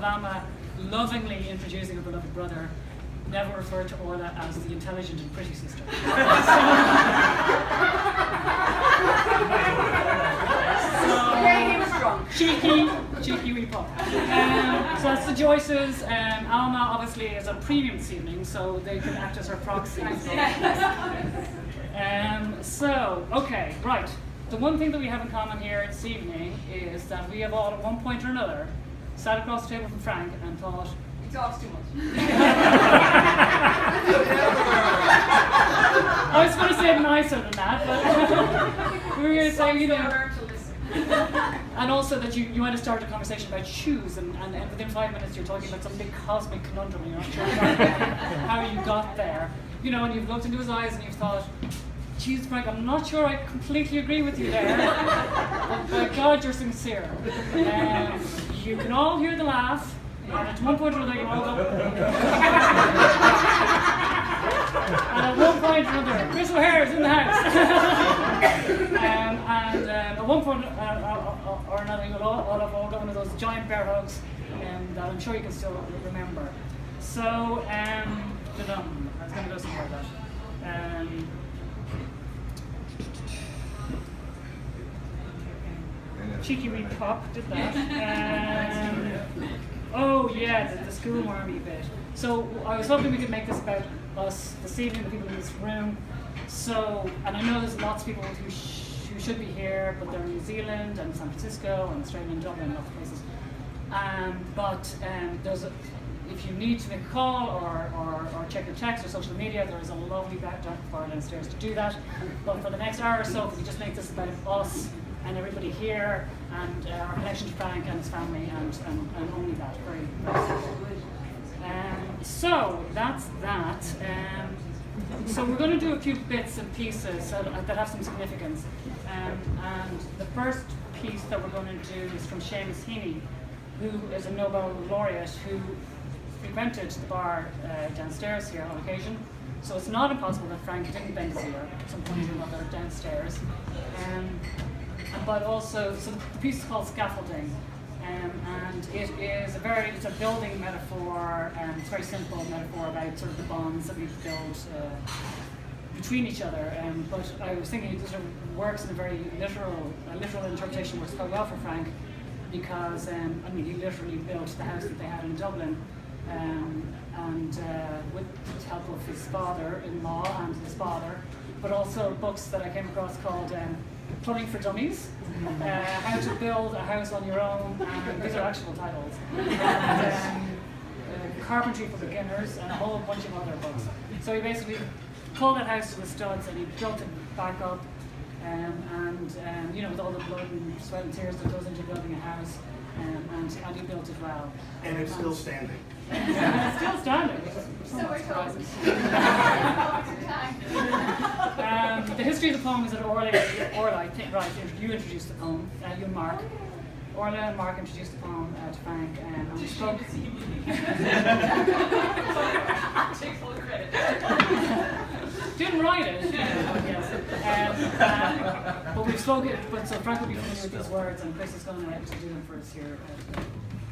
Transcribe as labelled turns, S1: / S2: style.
S1: Lama lovingly introducing her beloved brother, never referred to Orla as the intelligent and pretty sister. Cheeky wee pop. So that's the Joyces. Alma obviously is a premium this evening, so they can act as her proxy. Okay, right. The one thing that we have in common here this evening is that we have all at one point or another sat across the table from Frank and thought,
S2: he talks too much.
S1: I was going to say it nicer than that, but we were going to say, you know, and also that you might have started a conversation about shoes, and within 5 minutes you're talking about some big cosmic conundrum, you're not sure how you got there. You know, and you've looked into his eyes and you've thought, geez, Frank, I'm not sure I completely agree with you there, but by God, you're sincere. You can all hear the laugh, and at one point or another you all go, and at one point or another, Chris O'Hare is in the house. And at one point or another, you'll all have one of those giant bear hugs that I'm sure you can still remember. So, I was going to go somewhere like that. Cheeky wee pop did that. Oh yeah, the school marmy bit. So I was hoping we could make this about us this evening, the people in this room. So, and I know there's lots of people who should be here, but they're in New Zealand and San Francisco and Australia and Dublin and lots of places. If you need to make a call or check your text or social media, there is a lovely dark bar downstairs to do that. But for the next hour or so, if we just make this about us and everybody here and our connection to Frank and his family and only that, very, very simple. So that's that. So we're going to do a few bits and pieces that have some significance. And the first piece that we're going to do is from Seamus Heaney, who is a Nobel laureate who frequented the bar downstairs here on occasion. So it's not impossible that Frank didn't bend his ear at some point or another downstairs. But also, so the piece is called Scaffolding, and it's a building metaphor, and it's a very simple metaphor about sort of the bonds that we build between each other. But I was thinking it sort of works in a very literal interpretation, works quite well for Frank, because he literally built the house that they had in Dublin, and with the help of his father-in-law and his father, but also books that I came across called Plumbing for Dummies, How to Build a House on Your Own, and these are actual titles, and Carpentry for Beginners, and a whole bunch of other books. So he basically pulled that house to the studs and he built it back up, with all the blood and sweat and tears that goes into building a house, and he built it well.
S3: And it's still standing.
S1: It's still standing.
S2: So we're told.
S1: The history of the poem is that Orla, I think, right, you introduced the poem, you and Mark. Orla and Mark introduced the poem to Frank, and we spoke.
S2: Take full credit.
S1: Didn't write it, yes. But we've spoken, so Frank will be familiar with these words, and Chris is going to do them for us here.